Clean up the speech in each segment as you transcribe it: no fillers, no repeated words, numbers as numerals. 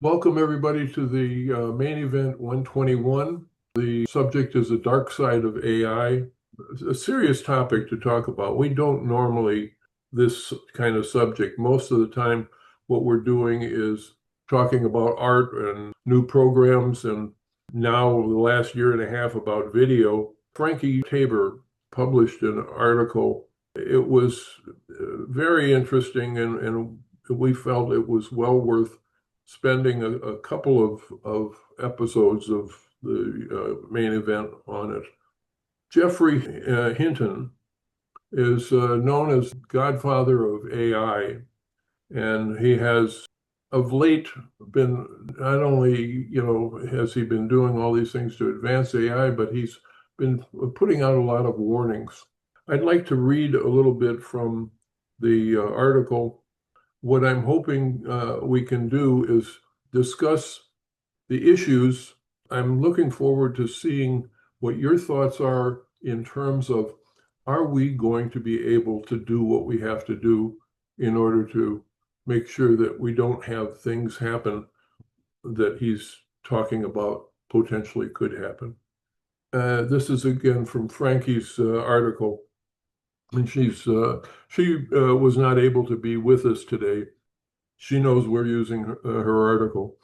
Welcome, everybody, to the main event 121. The subject is the dark side of AI, a serious topic to talk about. We don't normally this kind of subject. Most of the time, what we're doing is talking about art and new programs, and now the last year and a half about video. Francesca Tabor published an article. It was very interesting, and we felt it was well worth spending a couple of episodes of the main event on it. Geoffrey Hinton is known as Godfather of AI, and he has of late been not only, has he been doing all these things to advance AI, but he's been putting out a lot of warnings. I'd like to read a little bit from the article. What I'm hoping we can do is discuss the issues. I'm looking forward to seeing what your thoughts are in terms of, are we going to be able to do what we have to do in order to make sure that we don't have things happen that he's talking about potentially could happen. This is again from Frankie's article, and she was not able to be with us today. She knows we're using her article.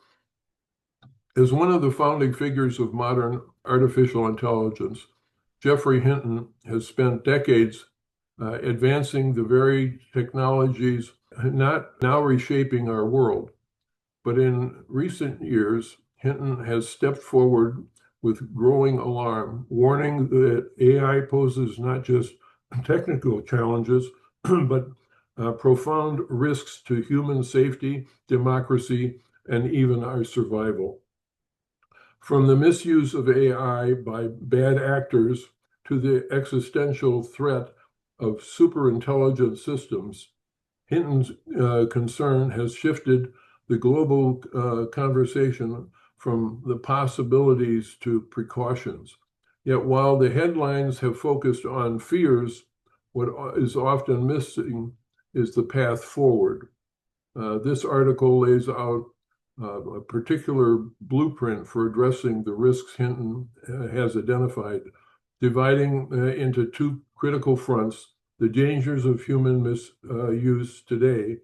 As one of the founding figures of modern artificial intelligence, Geoffrey Hinton has spent decades advancing the very technologies not now reshaping our world. But in recent years, Hinton has stepped forward with growing alarm, warning that AI poses not just technical challenges, but profound risks to human safety, democracy, and even our survival. From the misuse of AI by bad actors to the existential threat of superintelligent systems, Hinton's concern has shifted the global conversation from the possibilities to precautions. Yet while the headlines have focused on fears, what is often missing is the path forward. This article lays out a particular blueprint for addressing the risks Hinton has identified, dividing into two critical fronts: the dangers of human misuse today,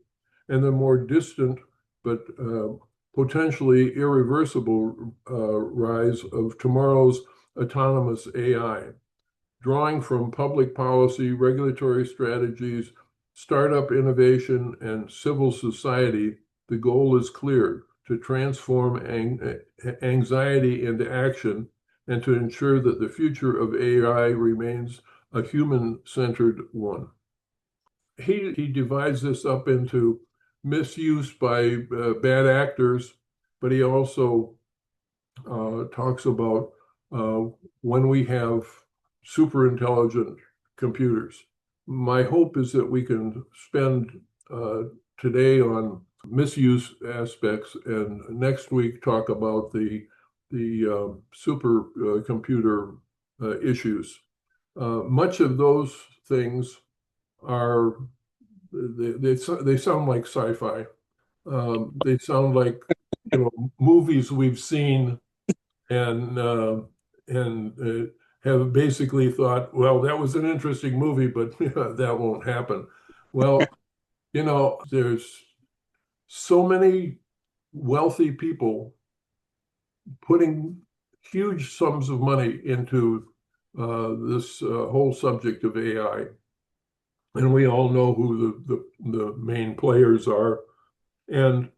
and the more distant but potentially irreversible rise of tomorrow's autonomous AI. Drawing from public policy, regulatory strategies, startup innovation, and civil society, the goal is clear: to transform anxiety into action and to ensure that the future of AI remains a human-centered one. He divides this up into misuse by bad actors, but he also talks about when we have super intelligent computers. My hope is that we can spend today on misuse aspects, and next week talk about the supercomputer issues. Much of those things are they sound like sci-fi. They sound like movies we've seen, and have basically thought, well, that was an interesting movie, but that won't happen. Well, there's so many wealthy people putting huge sums of money into this whole subject of AI. And we all know who the main players are. And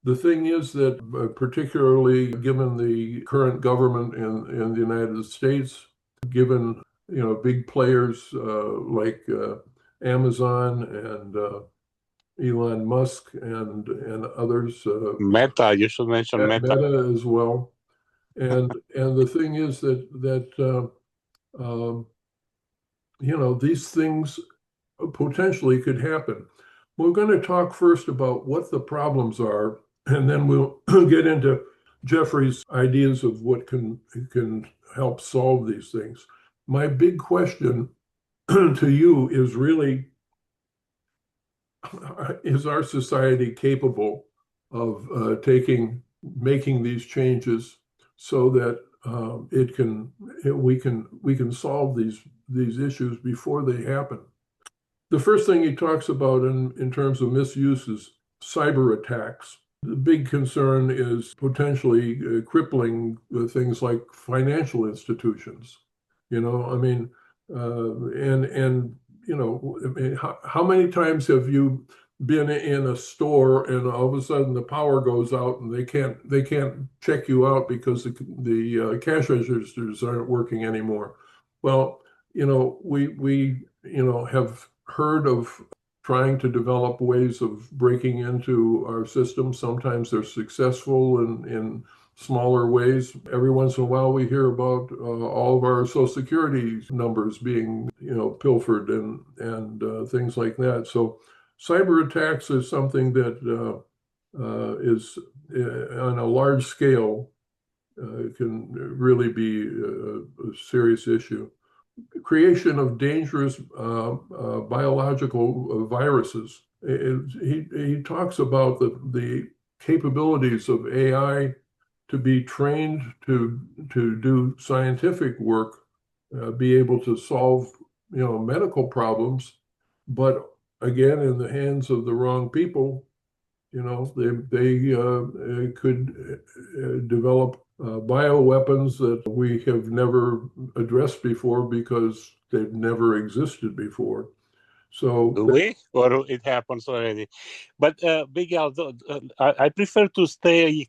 the thing is that, particularly given the current government in the United States, given big players like Amazon and Elon Musk and others, Meta, you should mention Meta as well. And the thing is that these things potentially could happen. We're going to talk first about what the problems are, and then we'll get into Geoffrey's ideas of what can help solve these things. My big question to you is really, is our society capable of taking making these changes so that we can solve these issues before they happen. The first thing he talks about in terms of misuse is cyber attacks. The big concern is potentially crippling things like financial institutions. You know, I mean, and you know, I mean, how many times have you been in a store and all of a sudden the power goes out and they can't check you out because the cash registers aren't working anymore? Well, you know, we you know have heard of trying to develop ways of breaking into our system. Sometimes they're successful in smaller ways. Every once in a while, we hear about all of our Social Security numbers being, you know, pilfered and things like that. So, cyber attacks is something that is on a large scale can really be a serious issue. Creation of dangerous biological viruses. He talks about the capabilities of AI to be trained to do scientific work, be able to solve, you know, medical problems, but again, in the hands of the wrong people, you know, they could develop bioweapons that we have never addressed before because they've never existed before. So, Do we? Or it happens already? But Big Al, I prefer to stay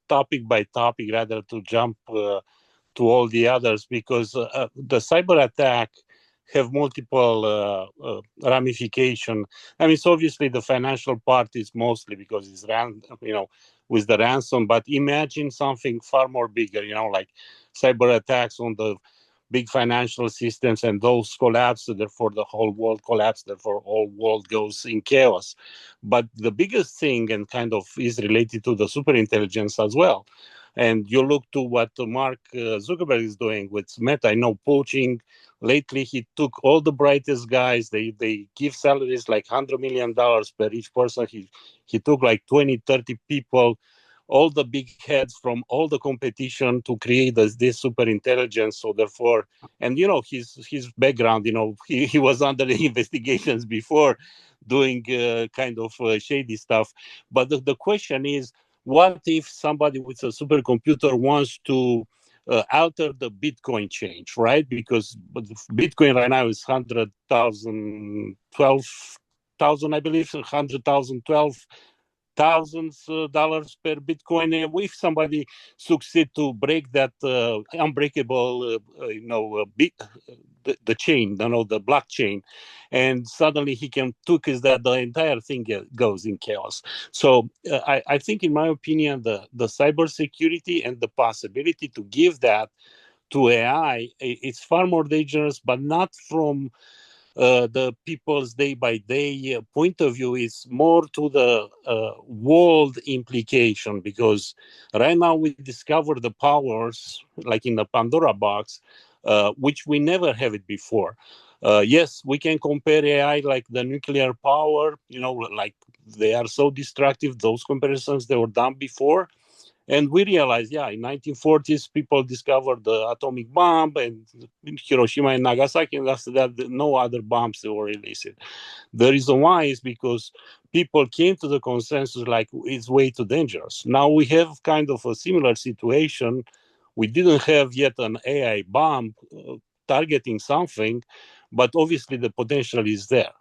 topic by topic rather to jump to all the others because the cyber attack have multiple ramification. I mean, it's obviously the financial part is mostly because it's you know, with the ransom. But imagine something far more bigger, you know, like cyber attacks on the big financial systems, and those collapse, therefore the whole world collapses, therefore all world goes in chaos. But the biggest thing, and kind of is related to the superintelligence as well. And you look to what Mark Zuckerberg is doing with Meta. I know poaching. Lately, he took all the brightest guys. They give salaries like $100 million per each person. He took like 20, 30 people, all the big heads from all the competition to create this super intelligence. So therefore, and you know, his background, you know, he was under the investigations before doing kind of shady stuff. But the question is, what if somebody with a supercomputer wants to alter the Bitcoin change, right? Because Bitcoin right now is 100,000, 12,000, I believe, 100,000, 12 thousands dollars per Bitcoin. If somebody succeed to break that unbreakable, the chain, you know, the blockchain, and suddenly he can took is that the entire thing goes in chaos. So I think, in my opinion, the cybersecurity and the possibility to give that to AI, it's far more dangerous, but not from the people's day by day point of view. Is more to the world implication, because right now we discover the powers like in the Pandora box, which we never have it before. Yes, we can compare AI like the nuclear power, you know, like they are so destructive. Those comparisons, they were done before. And we realized, yeah, in 1940s, people discovered the atomic bomb and Hiroshima and Nagasaki, and after that, no other bombs were released. The reason why is because people came to the consensus like it's way too dangerous. Now we have kind of a similar situation. We didn't have yet an AI bomb targeting something, but obviously the potential is there.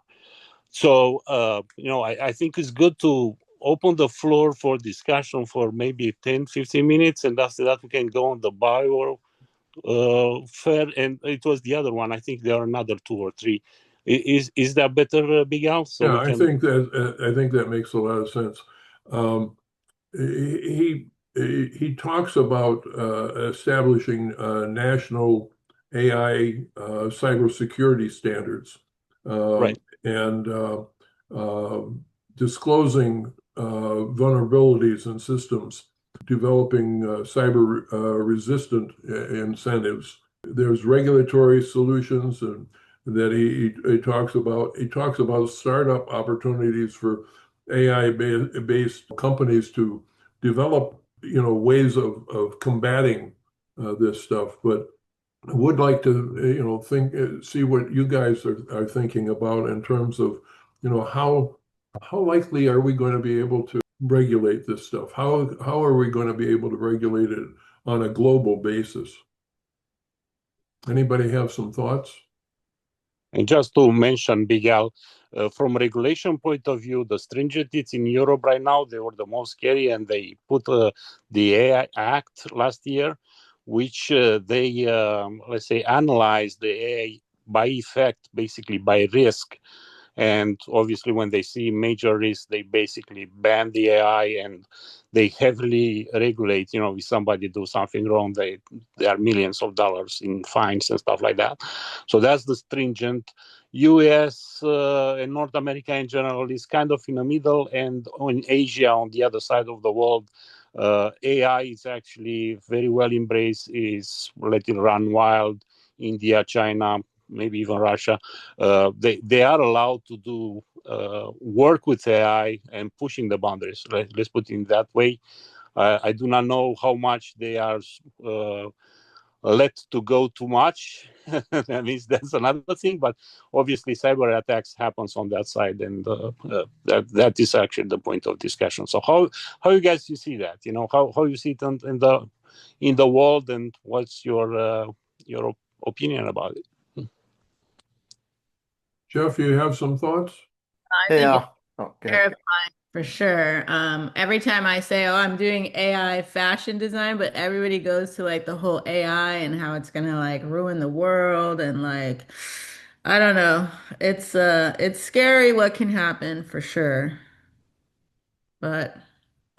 So, I think it's good to open the floor for discussion for maybe 10, 15 minutes. And after that, we can go on the bio fair. And it was the other one. I think there are another two or three. Is that better, Big Al? So yeah, we can... I think that makes a lot of sense. He he talks about establishing national AI cybersecurity standards, Right. and disclosing vulnerabilities in systems, developing cyber resistant incentives. There's regulatory solutions and that he talks about. He talks about startup opportunities for AI based companies to develop ways of combating this stuff. But I would like to, see what you guys are thinking about in terms of, how likely are we going to be able to regulate this stuff? How are we going to be able to regulate it on a global basis? Anybody have some thoughts? And just to mention, Big Al, from regulation point of view, the stringent it's in Europe right now, they were the most scary, and they put the AI Act last year, which they, let's say, analyzed the AI by effect, basically by risk. And obviously, when they see major risks, they basically ban the AI and they heavily regulate. If somebody do something wrong, there are millions of dollars in fines and stuff like that. So that's the stringent. US and North America in general is kind of in the middle, and in Asia, on the other side of the world, AI is actually very well embraced, is let it run wild. India, China, maybe even Russia, they are allowed to do work with AI and pushing the boundaries. Let's put it in that way. I do not know how much they are let to go too much. That means that's another thing. But obviously, cyber attacks happens on that side, and that is actually the point of discussion. So how you guys you see that? How you see it in the world, and what's your opinion about it? Jeff, you have some thoughts? I think it's terrifying for sure. Every time I say, "Oh, I'm doing AI fashion design," but everybody goes to like the whole AI and how it's gonna like ruin the world and like I don't know. It's scary what can happen for sure. But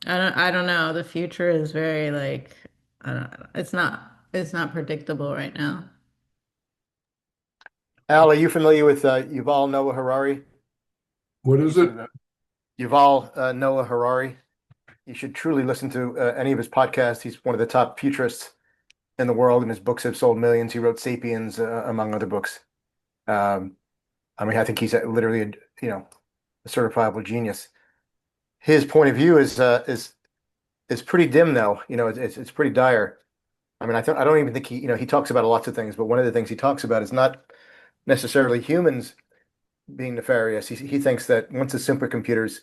I don't know. The future is very like I don't it's not predictable right now. Al, are you familiar with Yuval Noah Harari? What is it? Yuval Noah Harari. You should truly listen to any of his podcasts. He's one of the top futurists in the world, and his books have sold millions. He wrote *Sapiens*, among other books. I think he's literally a certifiable genius. His point of view is pretty dim, though. It's pretty dire. I don't even think he talks about lots of things, but one of the things he talks about is not necessarily humans being nefarious. He thinks that once the supercomputers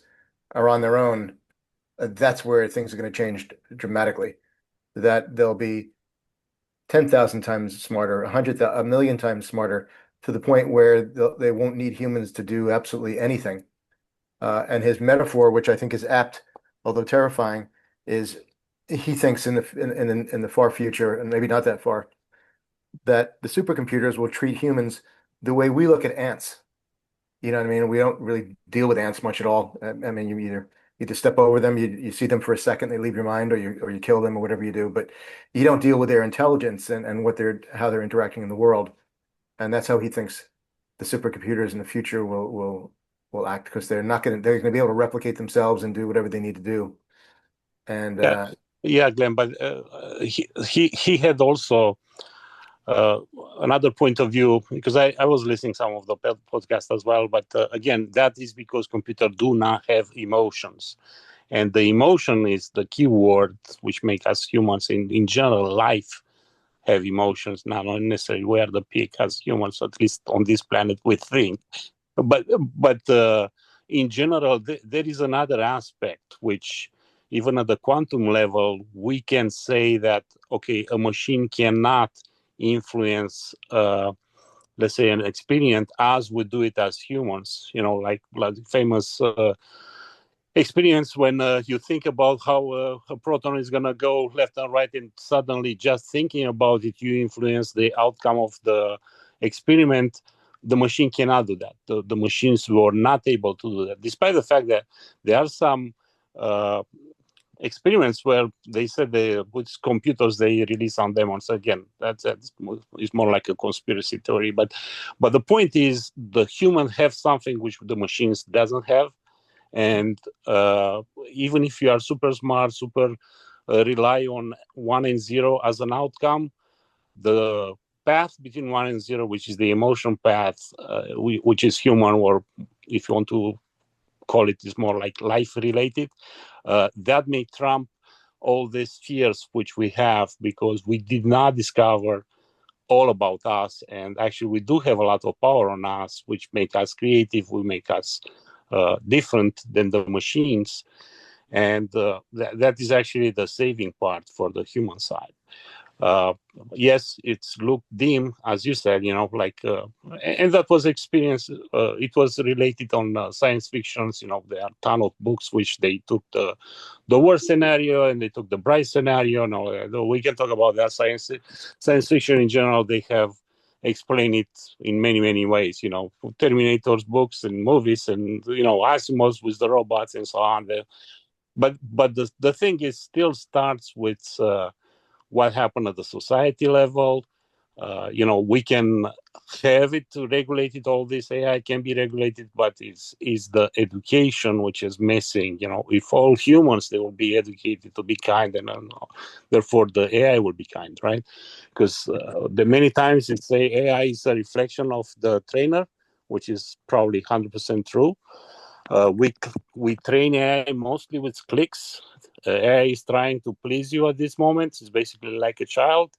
are on their own, that's where things are going to change dramatically. That they'll be 10,000 times smarter, 1,000,000 times smarter, to the point where they won't need humans to do absolutely anything. And his metaphor, which I think is apt, although terrifying, is he thinks in the far future, and maybe not that far, that the supercomputers will treat humans the way we look at ants. You know what I mean? We don't really deal with ants much at all. You either step over them, you see them for a second, they leave your mind, or you kill them, or whatever you do, but you don't deal with their intelligence and how they're interacting in the world. And that's how he thinks the supercomputers in the future will act, because they're going to be able to replicate themselves and do whatever they need to do. And yeah, Glenn, but he had also another point of view, because I was listening some of the podcast as well, but again, that is because computers do not have emotions, and the emotion is the key word which make us humans in general life have emotions, not necessarily we are the peak as humans, at least on this planet we think, but in general there is another aspect which even at the quantum level we can say that okay, a machine cannot influence let's say an experience as we do it as humans, like famous experience when you think about how a proton is going to go left and right, and suddenly just thinking about it you influence the outcome of the experiment. The machine cannot do that. The machines were not able to do that, despite the fact that there are some experiments where they said with computers they release on demons. Again, that's more like a conspiracy theory, but the point is the humans have something which the machines doesn't have, and even if you are super smart, super rely on 1 and 0 as an outcome, the path between 1 and 0, which is the emotion path, which is human, or if you want to call it, is more like life related, that may trump all these fears which we have because we did not discover all about us. And actually, we do have a lot of power on us, which make us creative, will make us different than the machines. And that is actually the saving part for the human side. Yes, it's looked dim, as you said, and that was experience. It was related on science fictions. There are a ton of books which they took the worst scenario and they took the bright scenario. No, we can talk about that. Science fiction in general, they have explained it in many, many ways. Terminator's books and movies, and Asimov's with the robots and so on. But the thing is, still starts with what happened at the society level. We can have it to regulate it. All this AI can be regulated, but is the education which is missing. If all humans, they will be educated to be kind, and therefore the AI will be kind, right? Because the many times it say AI is a reflection of the trainer, which is probably 100% true. We train AI mostly with clicks. AI is trying to please you at this moment. It's basically like a child.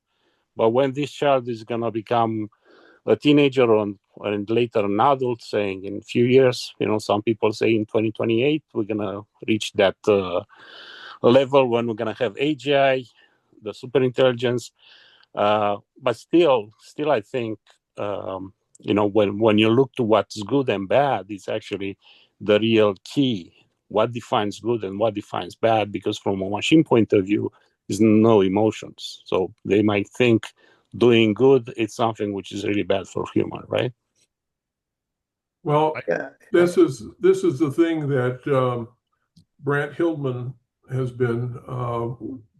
But when this child is going to become a teenager and later an adult, saying in a few years, some people say in 2028, we're going to reach that level when we're going to have AGI, the superintelligence. But still, I think, when you look to what's good and bad, it's actually the real key. What defines good and what defines bad? Because from a machine point of view, there's no emotions. So they might think doing good is something which is really bad for human, right? Well, this is the thing that Brant Hildman has been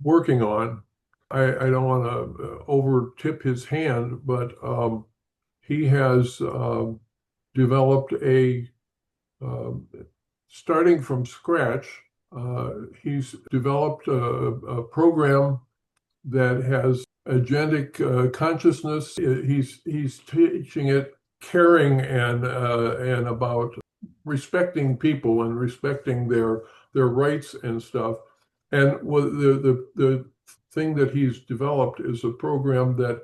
working on. I don't want to over tip his hand, but he has developed starting from scratch, he's developed a program that has agentic consciousness. He's teaching it caring and about respecting people and respecting their rights and stuff. And the thing that he's developed is a program that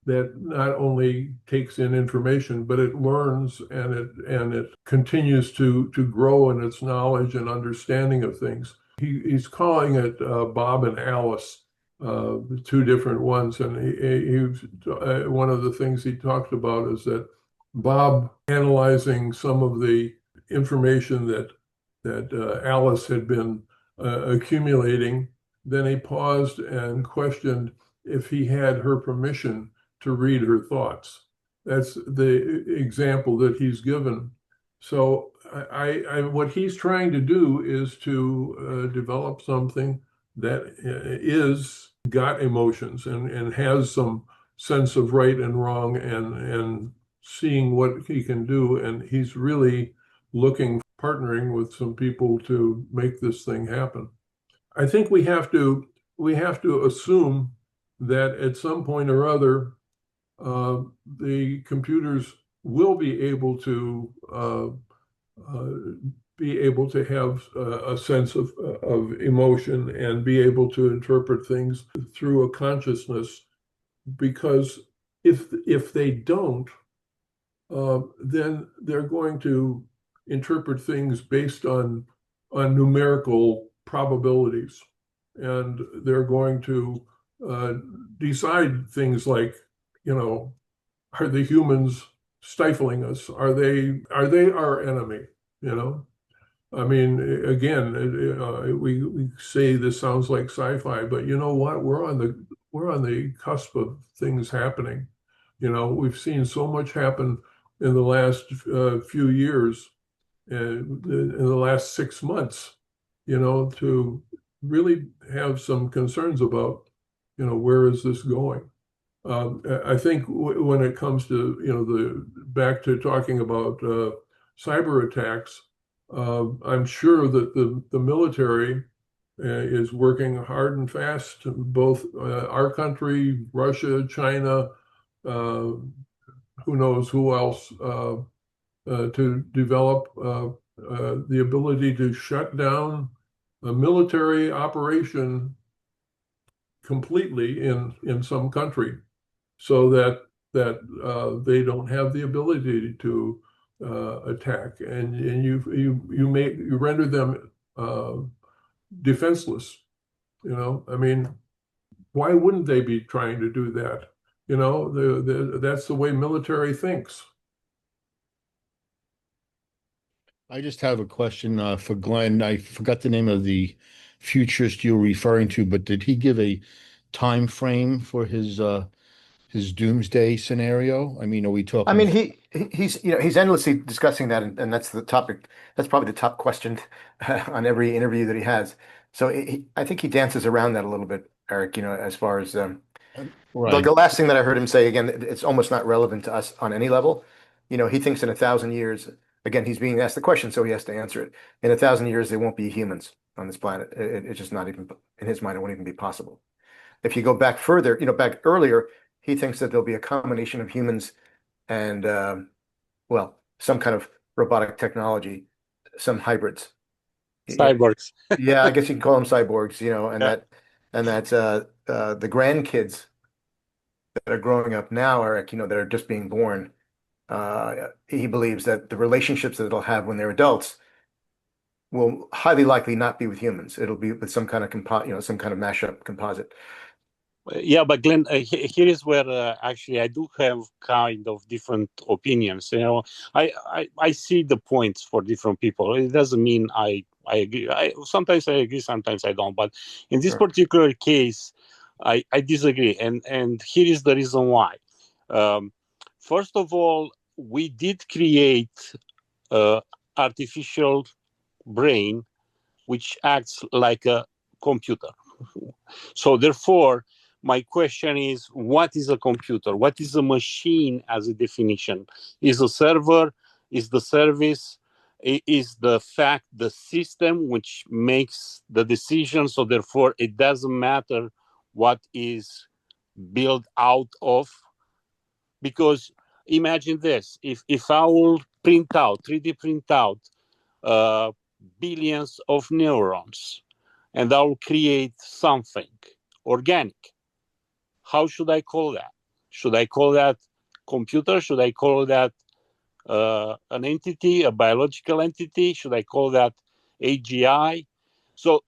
not only takes in information, but it learns and it continues to grow in its knowledge and understanding of things. He's calling it Bob and Alice, the two different ones. And he one of the things he talked about is that Bob analyzing some of the information that Alice had been accumulating. Then he paused and questioned if he had her permission to read her thoughts. That's the example that he's given. So what he's trying to do is to develop something that is got emotions and has some sense of right and wrong and seeing what he can do. And he's really partnering with some people to make this thing happen. I think we have to assume that at some point or other, the computers will be able to have a sense of emotion and be able to interpret things through a consciousness. Because if they don't, then they're going to interpret things based on numerical probabilities, and they're going to decide things like, are the humans stifling us? Are they our enemy? I mean, again, we say this sounds like sci-fi, but you know what? We're on the cusp of things happening. We've seen so much happen in the last few years, in the last 6 months, to really have some concerns about, where is this going? I think when it comes to, back to talking about cyber attacks, I'm sure that the military is working hard and fast, both our country, Russia, China, who knows who else, to develop the ability to shut down a military operation completely in some country, so that they don't have the ability to attack, and you render them defenseless. I mean, why wouldn't they be trying to do that? That's the way military thinks. I just have a question for Glenn. I forgot the name of the futurist you were referring to, but did he give a time frame for his doomsday scenario? I mean, are we talking? I mean, he's endlessly discussing that, and that's the topic. That's probably the top question on every interview that he has. So I think he dances around that a little bit, Eric. As far as Right. the last thing that I heard him say, again, it's almost not relevant to us on any level. He thinks in 1,000 years. Again, he's being asked the question, so he has to answer it. In 1,000 years, there won't be humans on this planet. It's just not even in his mind. It won't even be possible. If you go back further, back earlier, he thinks that there'll be a combination of humans and well, some kind of robotic technology, some hybrids. Cyborgs. Yeah, I guess you can call them cyborgs, and Yeah. that's the grandkids that are growing up now, Eric, that are just being born. He believes that the relationships that they'll have when they're adults will highly likely not be with humans. It'll be with some kind of some kind of mashup composite. Yeah, but Glenn, here is where actually I do have kind of different opinions. I see the points for different people. It doesn't mean I agree. Sometimes I agree, sometimes I don't. But in this particular case, I disagree, and here is the reason why. First of all, we did create artificial brain which acts like a computer. So therefore, my question is, what is a computer? What is a machine as a definition? Is a server? Is the service? Is the fact the system which makes the decision? So therefore, it doesn't matter what is built out of. Because imagine this, if I will 3D print out billions of neurons, and I will create something organic, how should I call that? Should I call that computer? Should I call that an entity, a biological entity? Should I call that AGI? So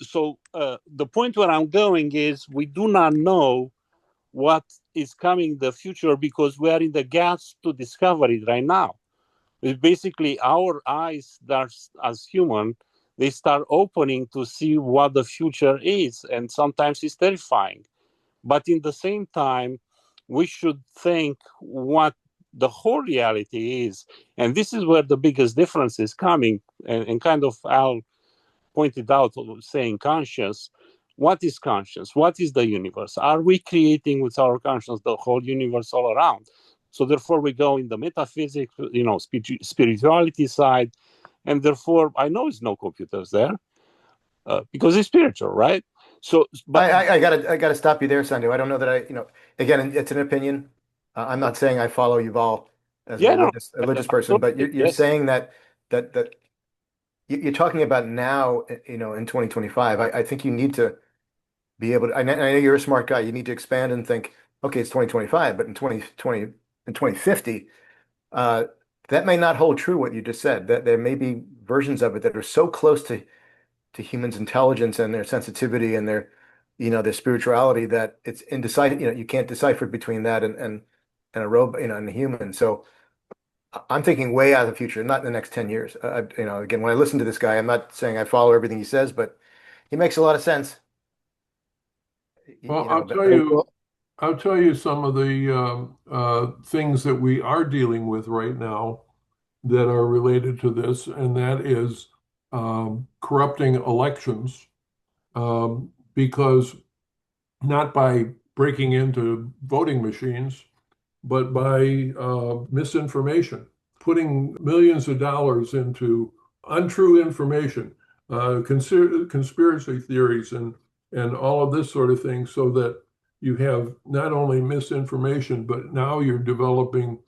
the point where I'm going is we do not know what is coming in the future because we are in the gaps to discover it right now. It's basically our eyes that as human, they start opening to see what the future is, and sometimes it's terrifying. But in the same time, we should think what the whole reality is. And this is where the biggest difference is coming. And kind of Al pointed out, saying conscious. What is conscious? What is the universe? Are we creating with our conscience the whole universe all around? So therefore, we go in the metaphysics, spirituality side. And therefore, I know there's no computers there because it's spiritual, right? So, but I gotta stop you there, Sandu. I don't know that again, it's an opinion. I'm not saying I follow Yuval as a religious person, but you're saying that you're talking about now, in 2025. I think you need to be able to. I know you're a smart guy. You need to expand and think, okay, it's 2025, but in 2020 and 2050, that may not hold true what you just said. That there may be versions of it that are so close to humans' intelligence and their sensitivity and their spirituality that it's indecipherable. You can't decipher between that and a robot, and a human. So I'm thinking way out of the future, not in the next 10 years. Again, when I listen to this guy, I'm not saying I follow everything he says, but he makes a lot of sense. Well, I'll tell you some of the things that we are dealing with right now that are related to this, and that is corrupting elections, because not by breaking into voting machines, but by misinformation, putting millions of dollars into untrue information, conspiracy theories, and all of this sort of thing, so that you have not only misinformation, but now you're developing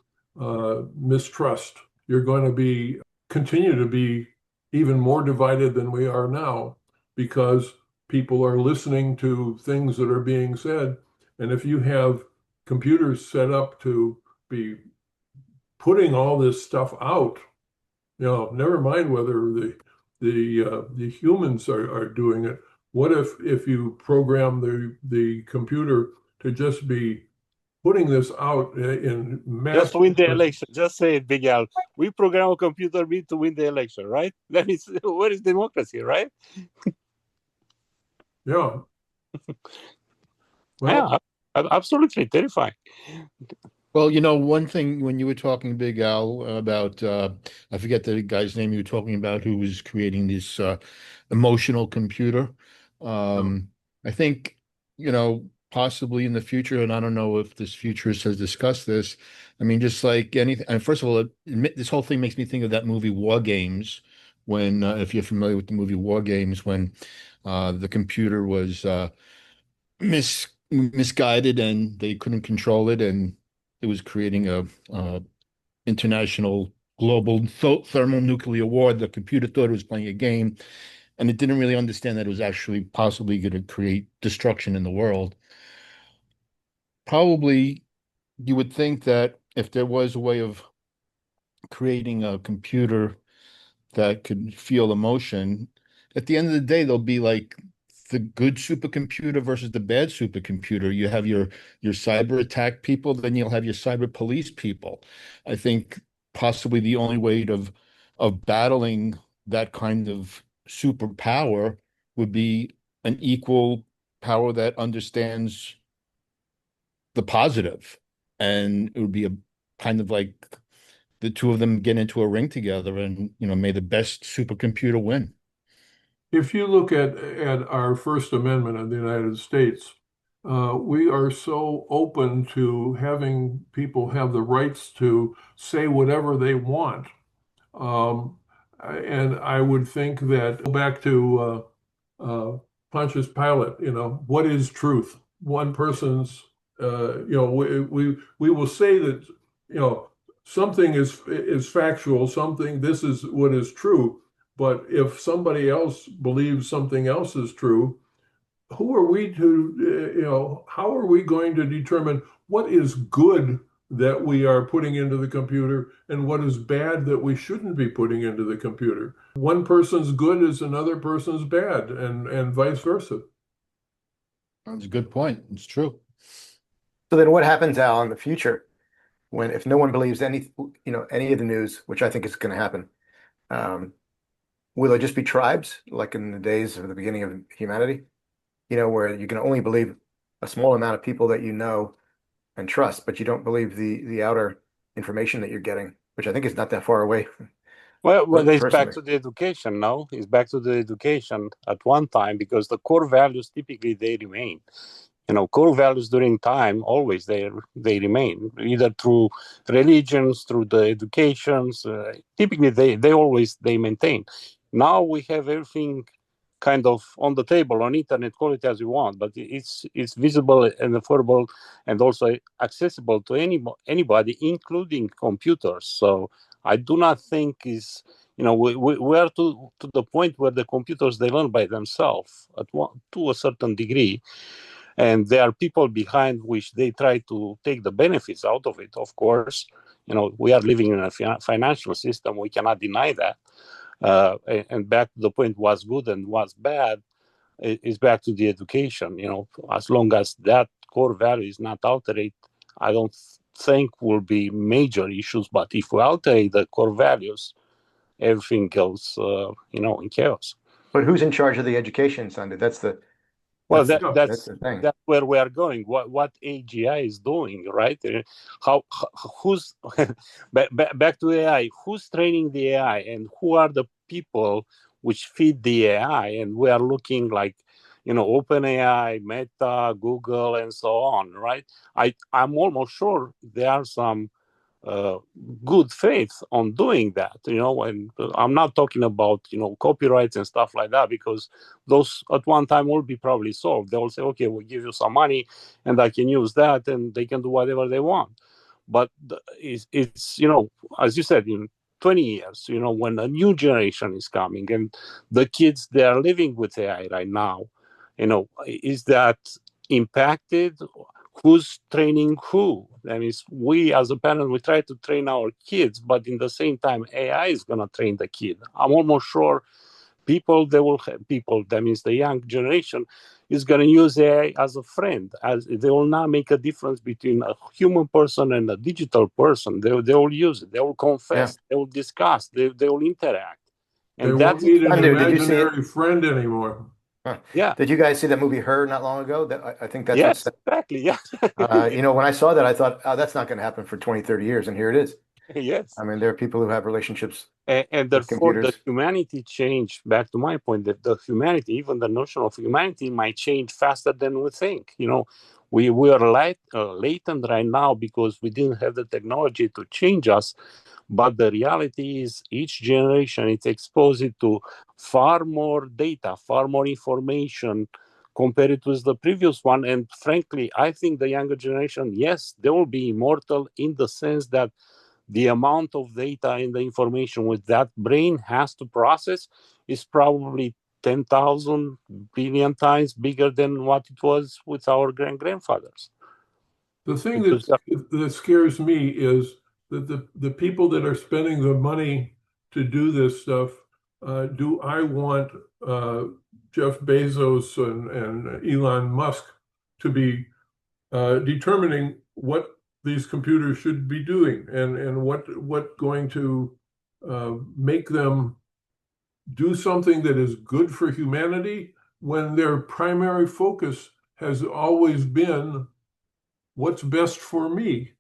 mistrust. You're going to continue to be even more divided than we are now, because people are listening to things that are being said. And if you have computers set up to be putting all this stuff out, never mind whether the humans are doing it. What if you program the computer to just be putting this out in mass? Just win the election. Just say it, Big Al. We program a computer to win the election, right? That is, where is democracy, right? Yeah. Well, yeah, absolutely terrifying. Well, one thing when you were talking, Big Al, about I forget the guy's name you were talking about who was creating this emotional computer. I think, possibly in the future, and I don't know if this futurist has discussed this. I mean, just like anything, and first of all, this whole thing makes me think of that movie War Games, when, if you're familiar with the movie War Games, when the computer was misguided and they couldn't control it, and it was creating a international global thermonuclear war. The computer thought it was playing a game, and it didn't really understand that it was actually possibly going to create destruction in the world. Probably you would think that if there was a way of creating a computer that could feel emotion, at the end of the day, there'll be like the good supercomputer versus the bad supercomputer. You have your cyber attack people, then you'll have your cyber police people. I think possibly the only way of battling that kind of superpower would be an equal power that understands the positive. And it would be a kind of like the two of them get into a ring together and, may the best supercomputer win. If you look at our First Amendment of the United States, we are so open to having people have the rights to say whatever they want. And I would think that, go back to Pontius Pilate, what is truth? One person's, we will say that, something is factual, this is what is true. But if somebody else believes something else is true, who are we to, how are we going to determine what is good that we are putting into the computer and what is bad that we shouldn't be putting into the computer? One person's good is another person's bad, and vice versa. That's a good point. It's true. So then what happens, Al, in the future if no one believes any of the news, which I think is going to happen? Will there just be tribes like in the days of the beginning of humanity, where you can only believe a small amount of people that you know and trust, but you don't believe the outer information that you're getting, which I think is not that far away. Well, it's back to the education now. It's back to the education at one time, because the core values typically they remain. Core values during time always they remain, either through religions, through the educations. Typically they always maintain. Now we have everything kind of on the table on internet, call it as you want, but it's visible and affordable and also accessible to anybody, including computers. So I do not think we are to the point where the computers they learn by themselves to a certain degree. And there are people behind which they try to take the benefits out of it. Of course, we are living in a financial system. We cannot deny that. And back to the point, what's good and what's bad is back to the education. As long as that core value is not altered, I don't think will be major issues. But if we alter the core values, everything goes, in chaos. But who's in charge of the education, Sandu? That's the thing. That's where we are going. What AGI is doing, right? Who's back to AI? Who's training the AI, and who are the people which feed the AI? And we are looking like, OpenAI, Meta, Google, and so on, right? I'm almost sure there are some good faith on doing that, and I'm not talking about, copyrights and stuff like that, because those at one time will be probably solved. They'll say, okay, we'll give you some money and I can use that and they can do whatever they want. But it's as you said, in 20 years, when a new generation is coming and the kids, they are living with AI right now, Is that impacted? Who's training who? That means we as a parent, we try to train our kids, but in the same time, AI is going to train the kid. I'm almost sure that means the young generation is going to use AI as a friend, as they will not make a difference between a human person and a digital person. They will use it. They will confess. They will discuss. They will interact. And they won't need an imaginary friend anymore. Huh. Yeah. Did you guys see that movie Her not long ago? I think that's yes, exactly. Yeah. When I saw that, I thought, oh, that's not going to happen for 20, 30 years. And here it is. Yes. I mean, there are people who have relationships and therefore the humanity changed. Back to my point that the humanity, even the notion of humanity, might change faster than we think. We are latent right now because we didn't have the technology to change us. But the reality is each generation is exposed to far more data, far more information compared with the previous one. And frankly, I think the younger generation, yes, they will be immortal in the sense that the amount of data and the information with that brain has to process is probably 10,000 billion times bigger than what it was with our grandfathers. The thing that scares me is that the people that are spending the money to do this stuff, do I want Jeff Bezos and Elon Musk to be determining what these computers should be doing and what going to make them do something that is good for humanity when their primary focus has always been what's best for me?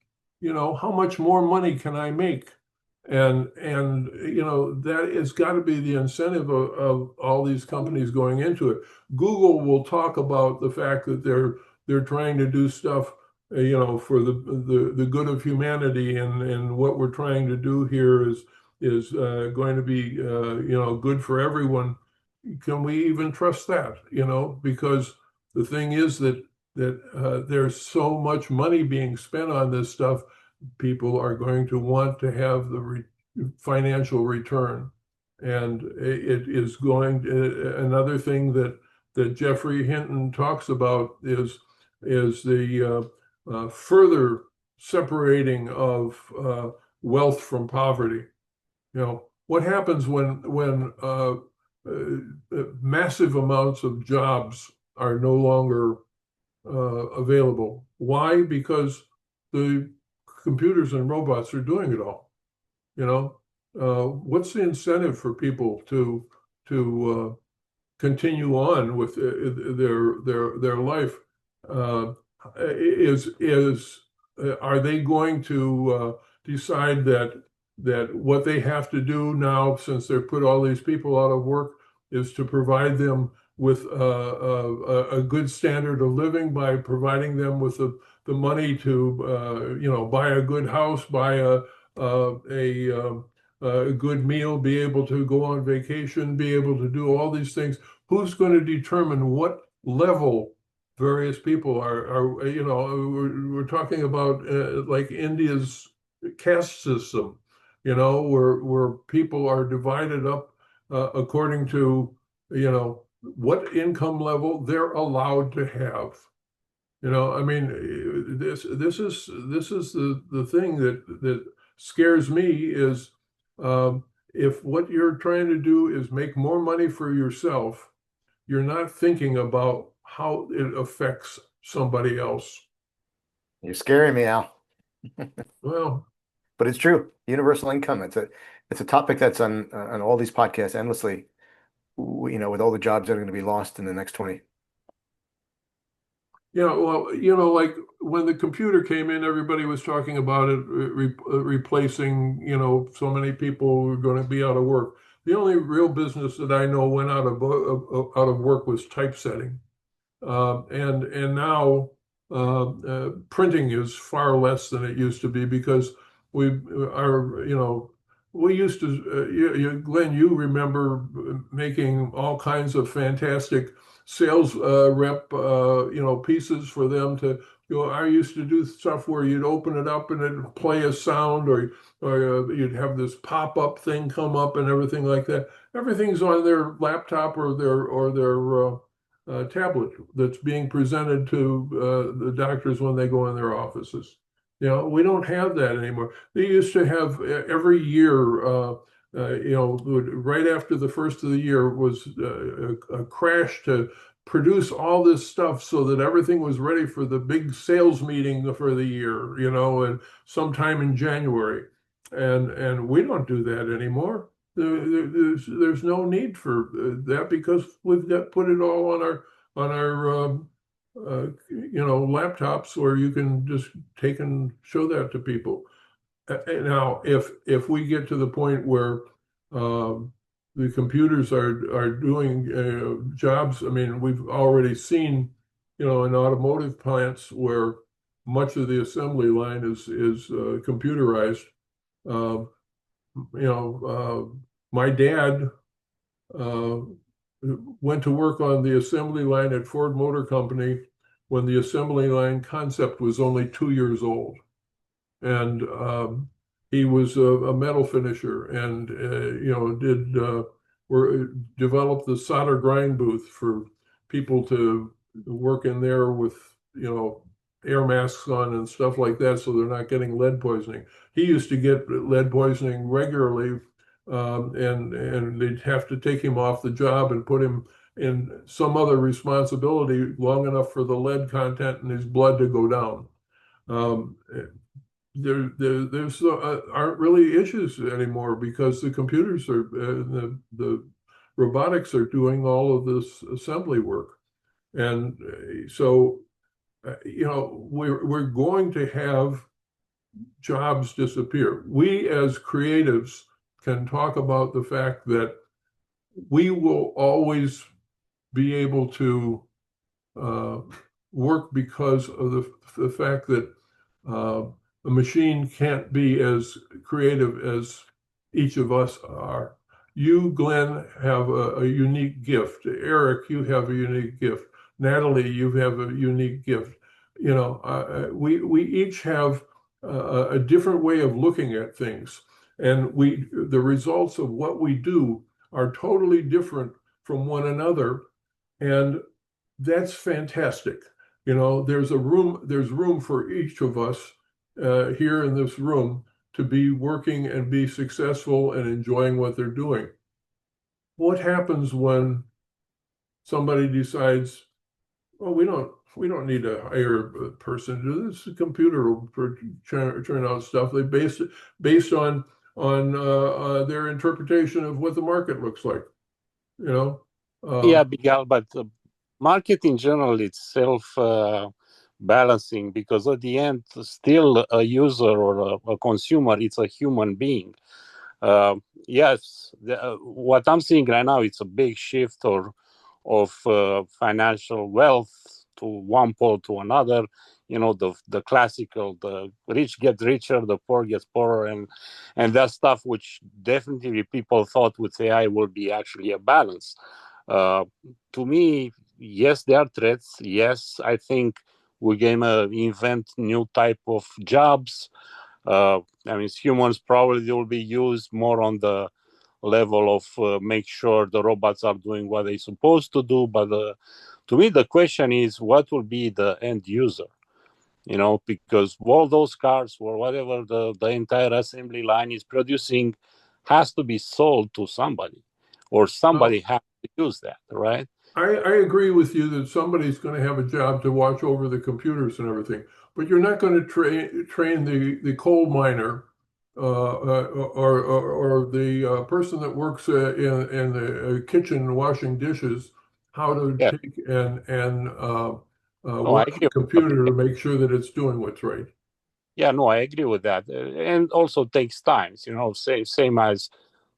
How much more money can I make? And that has got to be the incentive of all these companies going into it. Google will talk about the fact that they're trying to do stuff, for the good of humanity, and what we're trying to do here is going to be good for everyone. Can we even trust that? Because the thing is that there's so much money being spent on this stuff, people are going to want to have the financial return. And it is going to, another thing that Geoffrey Hinton talks about is the further separating of wealth from poverty. What happens when massive amounts of jobs are no longer available? Why? Because the computers and robots are doing it all. What's the incentive for people to continue on with their life? Are they going to decide that what they have to do now, since they've put all these people out of work, is to provide them with a good standard of living by providing them with the money to buy a good house, buy a good meal, be able to go on vacation, be able to do all these things? Who's going to determine what level various people are? We're talking about like India's caste system, where people are divided up according to what income level they're allowed to have. I mean, this is the thing that scares me is if what you're trying to do is make more money for yourself, you're not thinking about how it affects somebody else. You're scaring me, Al. Well, but it's true. Universal income. It's a topic that's on all these podcasts endlessly. With all the jobs that are going to be lost in the next 20. Yeah, well, like when the computer came in, everybody was talking about it replacing, so many people were going to be out of work. The only real business that I know went out of work was typesetting, and now printing is far less than it used to be because we used to, Glenn, you remember making all kinds of fantastic sales rep, pieces for them to, I used to do stuff where you'd open it up and it'd play a sound, or you'd have this pop-up thing come up and everything like that. Everything's on their laptop or their tablet that's being presented to the doctors when they go in their offices. We don't have that anymore. They used to have every year, right after the first of the year was a crash to produce all this stuff so that everything was ready for the big sales meeting for the year, and sometime in January. And we don't do that anymore. There's no need for that because we've got put it all on our laptops where you can just take and show that to people. Now, if we get to the point where the computers are doing jobs, I mean, we've already seen, in automotive plants where much of the assembly line is computerized. My dad went to work on the assembly line at Ford Motor Company when the assembly line concept was only 2 years old. And he was a metal finisher and, developed the solder grind booth for people to work in there with, air masks on and stuff like that so they're not getting lead poisoning. He used to get lead poisoning regularly, and they'd have to take him off the job and put him in some other responsibility long enough for the lead content in his blood to go down. There's aren't really issues anymore because the computers are the robotics are doing all of this assembly work, and so we're going to have jobs disappear. We as creatives can talk about the fact that we will always be able to work because of the fact that a machine can't be as creative as each of us are. You, Glenn, have a unique gift. Eric, you have a unique gift. Natalie, you have a unique gift. We each have a different way of looking at things, and the results of what we do are totally different from one another, and that's fantastic. There's room for each of us here in this room to be working and be successful and enjoying what they're doing. What happens when somebody decides, well, we don't need to hire a person to do this. The computer will churn out stuff. They based on their interpretation of what the market looks like. Yeah, Miguel, but the market in general itself balancing, because at the end, still a user or a consumer, it's a human being. Yes, what I'm seeing right now, it's a big shift of financial wealth to one pole to another. The classical, the rich get richer, the poor get poorer, and that stuff which definitely people thought with AI will be actually a balance. To me, yes, there are threats. Yes, I think we're going to invent new type of jobs. Humans probably will be used more on the level of make sure the robots are doing what they're supposed to do. But to me, the question is, what will be the end user? Because all those cars or whatever the entire assembly line is producing has to be sold to somebody, or somebody has to use that, right? I agree with you that somebody's going to have a job to watch over the computers and everything, but you're not going to train the coal miner or the person that works in the kitchen washing dishes how to take and watch the computer to make sure that it's doing what's right. Yeah, no, I agree with that. And also takes time, same as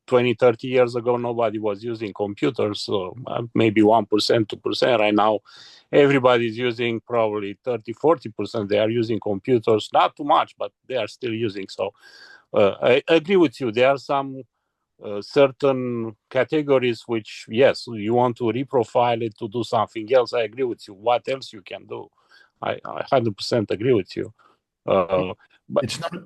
20, 30 years ago, nobody was using computers, so maybe 1%, 2%. Right now, everybody's using probably 30, 40%. They are using computers, not too much, but they are still using. So I agree with you. There are some certain categories which, yes, you want to reprofile it to do something else. I agree with you. What else you can do? I 100% agree with you. But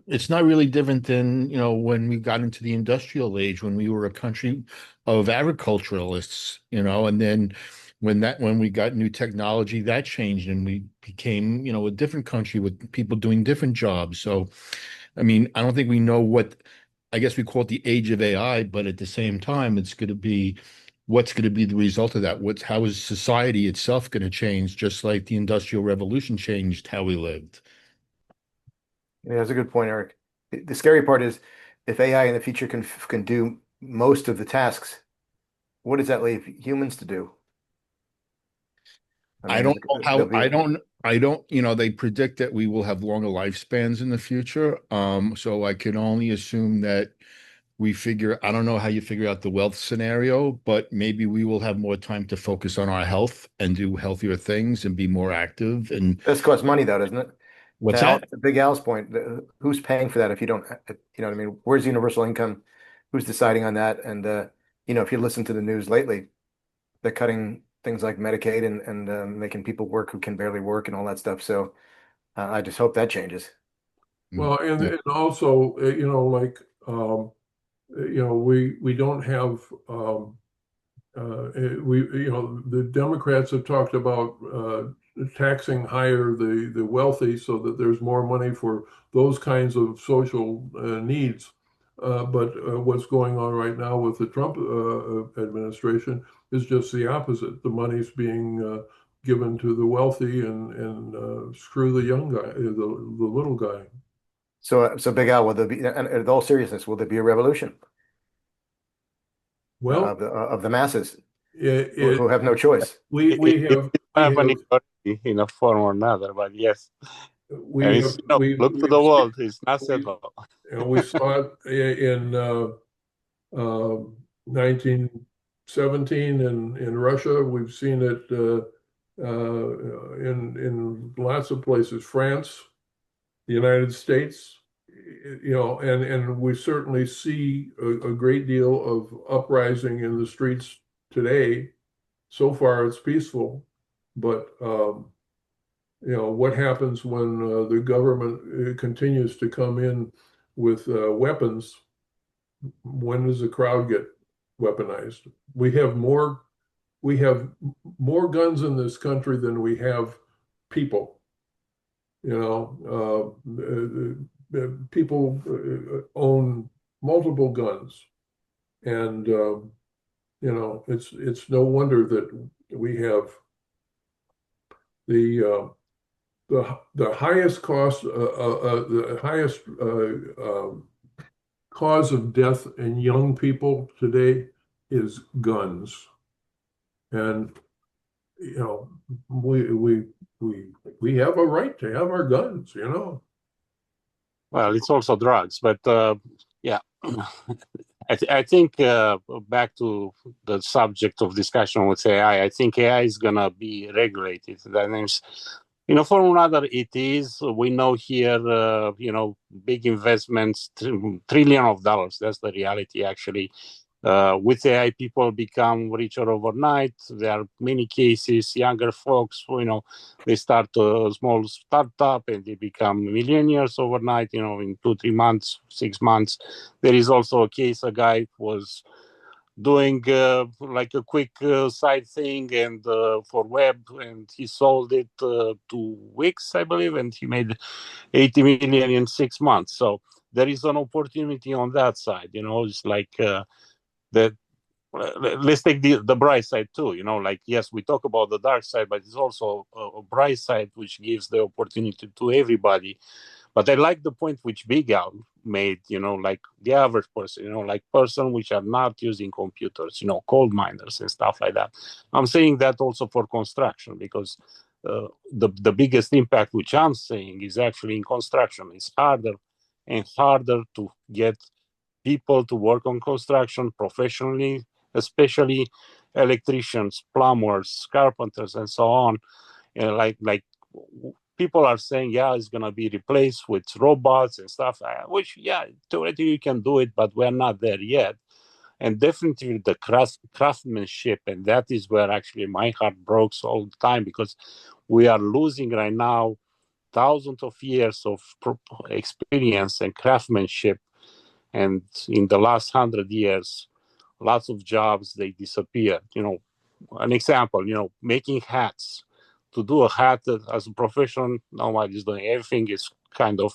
it's not really different than, when we got into the industrial age, when we were a country of agriculturalists, and then when we got new technology, that changed and we became, a different country with people doing different jobs. So, I mean, I don't think we know I guess we call it the age of AI, but at the same time, what's going to be the result of that? How is society itself going to change, just like the Industrial Revolution changed how we lived? Yeah, that's a good point, Eric. The scary part is if AI in the future can do most of the tasks, what does that leave humans to do? I mean, don't know there'll how, be I don't, they predict that we will have longer lifespans in the future. So I can only assume that I don't know how you figure out the wealth scenario, but maybe we will have more time to focus on our health and do healthier things and be more active. And this costs money though, doesn't it? what's that? Big Al's point, who's paying for that if you don't, what I mean? Where's universal income? Who's deciding on that? And, if you listen to the news lately, they're cutting things like Medicaid and making people work who can barely work and all that stuff. So I just hope that changes. Well, Yeah. and also, like, we don't have, the Democrats have talked about taxing higher the wealthy so that there's more money for those kinds of social needs. But what's going on right now with the Trump administration is just the opposite. The money's being given to the wealthy and screw the young guy, the little guy. So Big Al, will there be, and in all seriousness, will there be a revolution Well, of the masses it, who have no choice? we have happening in a form or another, but yes. we And have look to the world, it's not settled. we saw it in 1917 in Russia. We've seen it in lots of places, France, the United States, and we certainly see a great deal of uprising in the streets today. So far, it's peaceful, but what happens when the government continues to come in with weapons? When does the crowd get weaponized? We have more guns in this country than we have people. People own multiple guns, and it's no wonder that we have the highest cause of death in young people today is guns, and we have a right to have our guns. Well, it's also drugs, but yeah. I think back to the subject of discussion with AI, I think AI is going to be regulated. That means, for another, it is. We know here, big investments, trillion of dollars. That's the reality, actually. With AI, people become richer overnight. There are many cases, younger folks, they start a small startup and they become millionaires overnight, in 2-3 months, 6 months. There is also a case, a guy was doing like a quick side thing and for web, and he sold it to Wix, I believe, and he made 80 million in 6 months. So there is an opportunity on that side, it's like that. Let's take the bright side too. Like, yes, we talk about the dark side, but it's also a bright side which gives the opportunity to everybody. But I like the point which Big Al made, like the average person, like person which are not using computers, coal miners and stuff like that. I'm saying that also for construction, because the biggest impact which I'm saying is actually in construction. It's harder and harder to get people to work on construction professionally, especially electricians, plumbers, carpenters, and so on. Like people are saying, yeah, it's gonna be replaced with robots and stuff, which, yeah, theoretically you can do it, but we're not there yet. And definitely the craftsmanship, and that is where actually my heart breaks all the time, because we are losing right now thousands of years of experience and craftsmanship. And in the last 100 years, lots of jobs, they disappeared. an example, making hats. To do a hat as a profession, nobody's doing. Everything is kind of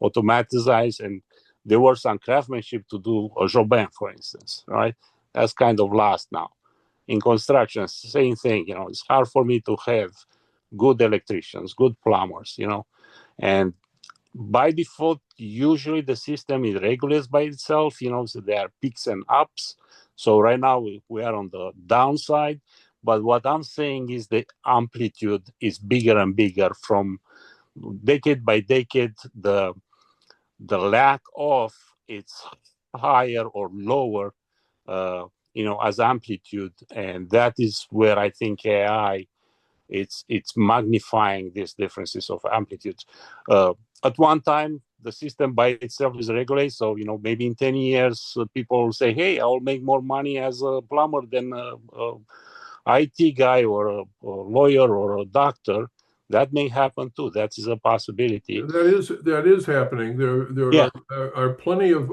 automatized, and there was some craftsmanship to do a Jobin, for instance, right? That's kind of lost now. In construction, same thing. It's hard for me to have good electricians, good plumbers, and by default, usually the system is regulates by itself, so there are peaks and ups. So right now we are on the downside, but what I'm saying is the amplitude is bigger and bigger from decade by decade. The lack of it's higher or lower, as amplitude, and that is where I think AI it's magnifying these differences of amplitudes. At one time, the system by itself is regulated, so maybe in 10 years, people will say, "Hey, I'll make more money as a plumber than a IT guy or a lawyer or a doctor." That may happen too. That is a possibility. That is happening. There are plenty of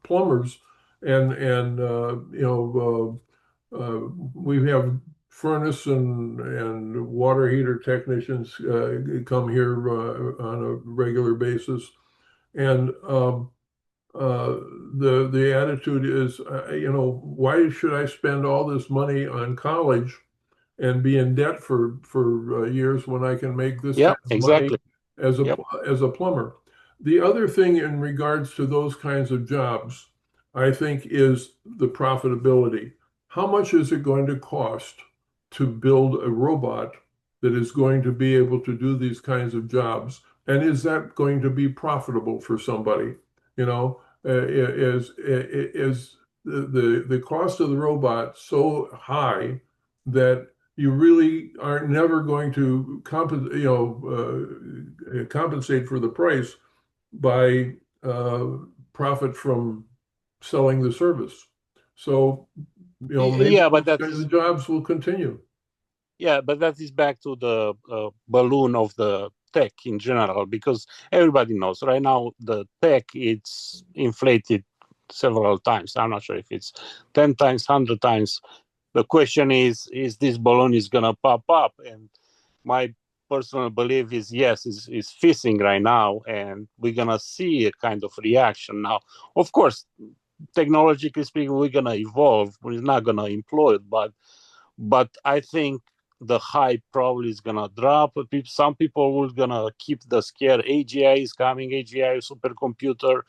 plumbers, and we have furnace and water heater technicians come here on a regular basis, and the attitude is, why should I spend all this money on college and be in debt for years when I can make this kind of money as a plumber? The other thing in regards to those kinds of jobs, I think, is the profitability. How much is it going to cost to build a robot that is going to be able to do these kinds of jobs? And is that going to be profitable for somebody? Is the cost of the robot so high that you really are never going to compensate for the price by profit from selling the service? So, maybe but the jobs will continue. Yeah, but that is back to the balloon of the tech in general, because everybody knows right now the tech it's inflated several times. I'm not sure if it's 10 times, 100 times. The question is this balloon is going to pop up? And my personal belief is yes, it's fizzing right now, and we're going to see a kind of reaction now. Of course, technologically speaking, we're going to evolve. We're not going to implode, but I think the hype probably is going to drop. Some people will going to keep the scare. AGI is coming, AGI supercomputer.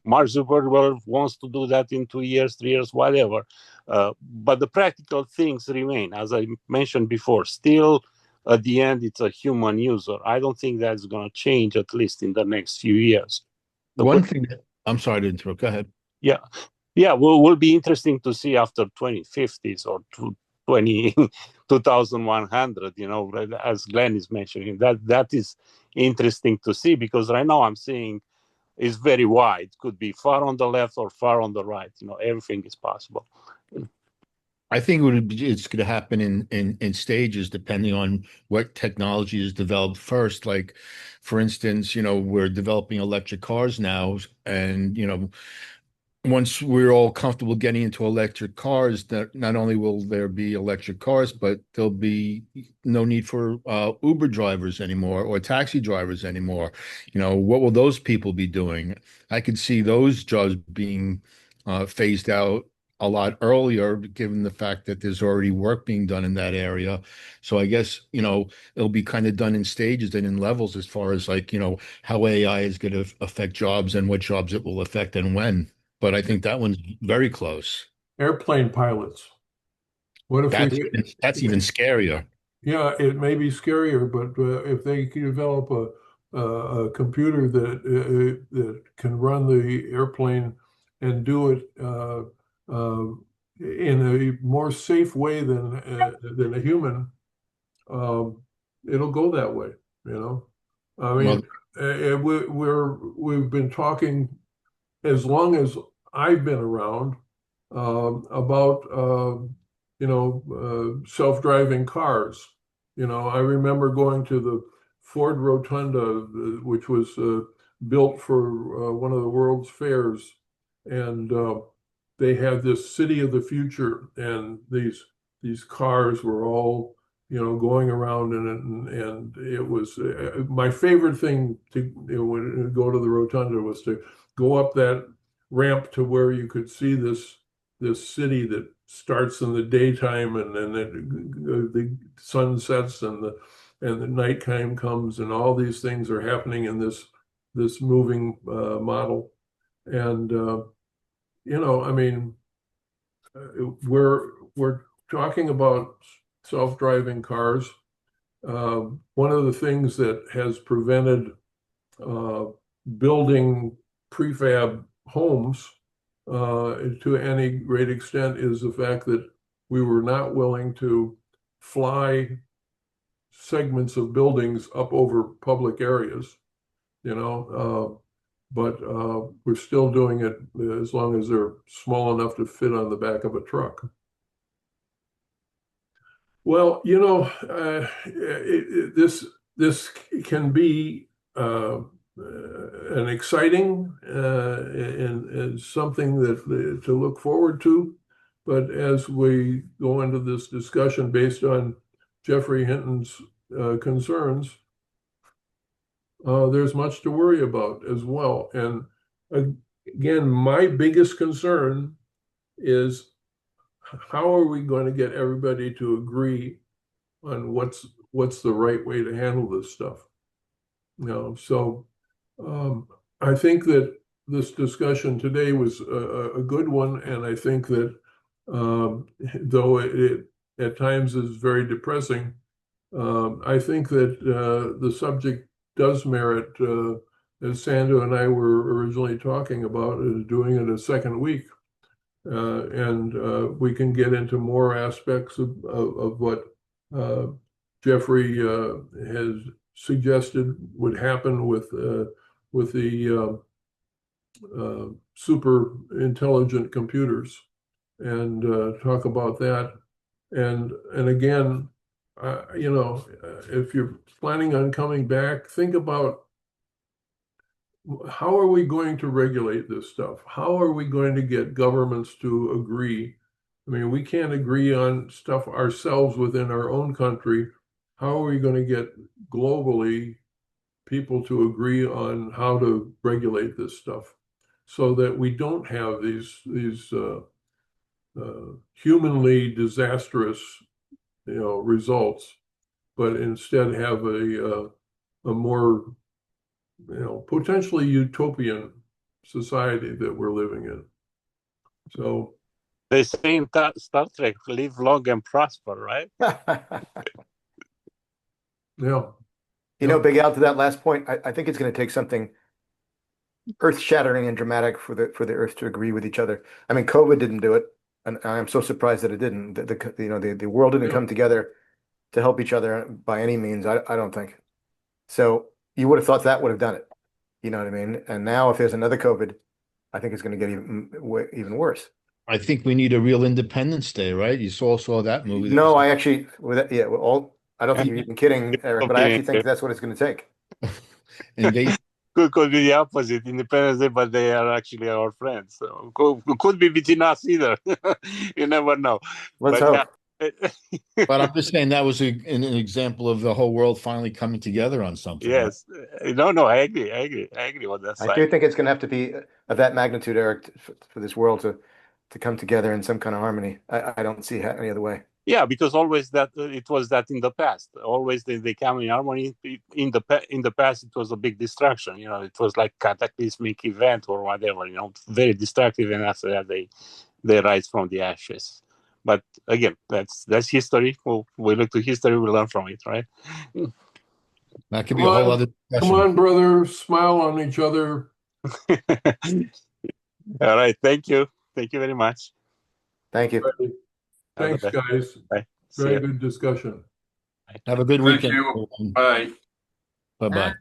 Mark Zuckerberg wants to do that in 2 years, 3 years, whatever. But the practical things remain. As I mentioned before, still at the end, it's a human user. I don't think that's going to change, at least in the next few years. I'm sorry to interrupt. Go ahead. Yeah. Will be interesting to see after 2050s or 2100, as Glenn is mentioning. That is interesting to see, because right now I'm seeing is very wide. Could be far on the left or far on the right. Everything is possible. I think it's going to happen in stages, depending on what technology is developed first. Like, for instance, we're developing electric cars now, and once we're all comfortable getting into electric cars, that not only will there be electric cars, but there'll be no need for Uber drivers anymore or taxi drivers anymore. What will those people be doing? I could see those jobs being phased out a lot earlier, given the fact that there's already work being done in that area. So I guess, it'll be kind of done in stages and in levels as far as how AI is going to affect jobs and what jobs it will affect and when. But I think that one's very close. Airplane pilots. What if that's even scarier? Yeah, it may be scarier, but if they can develop a computer that can run the airplane and do it in a more safe way than a human, it'll go that way. I mean, we've been talking as long as I've been around about self-driving cars. I remember going to the Ford Rotunda, which was built for one of the world's fairs, and they had this city of the future and these these cars were all, going around in it, and it was my favorite thing to when go to the rotunda was to go up that ramp to where you could see this city that starts in the daytime, and then the sun sets, and the nighttime comes, and all these things are happening in this moving model. And I mean, we're talking about self-driving cars. One of the things that has prevented building prefab homes to any great extent is the fact that we were not willing to fly segments of buildings up over public areas, but we're still doing it as long as they're small enough to fit on the back of a truck. Well, this can be an exciting and something that to look forward to. But as we go into this discussion based on Geoffrey Hinton's concerns, there's much to worry about as well. And again, my biggest concern is how are we going to get everybody to agree on what's the right way to handle this stuff? So I think that this discussion today was a good one, and I think that though it at times is very depressing, I think that the subject does merit, as Sandu and I were originally talking about, doing it a second week. And we can get into more aspects of what Geoffrey has suggested would happen with the super intelligent computers, and talk about that. And again, if you're planning on coming back, think about how are we going to regulate this stuff? How are we going to get governments to agree? I mean, we can't agree on stuff ourselves within our own country. How are we going to get globally people to agree on how to regulate this stuff so that we don't have these humanly disastrous, results, but instead have a more potentially utopian society that we're living in. So they say in Star Trek, live long and prosper, right? Yeah. Big Al, to that last point, I think it's going to take something earth-shattering and dramatic for the Earth to agree with each other. I mean, COVID didn't do it, and I'm so surprised that it didn't. The world didn't come together to help each other by any means. I don't think. So you would have thought that would have done it. You know what I mean? And now if there's another COVID, I think it's going to get even worse. I think we need a real Independence Day, right? You saw that movie. No, I actually, I don't think you're even kidding, Eric, but I actually think that's what it's going to take. And they could be the opposite, Independence Day, but they are actually our friends. So could be between us either. You never know. Let's hope. But I'm just saying that was an example of the whole world finally coming together on something. Yes. Right? No, I agree. I agree with that. I do think it's going to have to be of that magnitude, Eric, for this world to come together in some kind of harmony. I don't see any other way. Yeah, because always it was that in the past. Always they come in harmony. In the past, it was a big destruction. It was like cataclysmic event or whatever. Very destructive, and after that they rise from the ashes. But again, that's history. We look to history, we learn from it, right? That could be a whole other discussion. Come on, brother, smile on each other. All right, thank you very much. Thank you. Thanks, guys. Bye. Very good discussion. Have a good weekend. Bye. Bye-bye.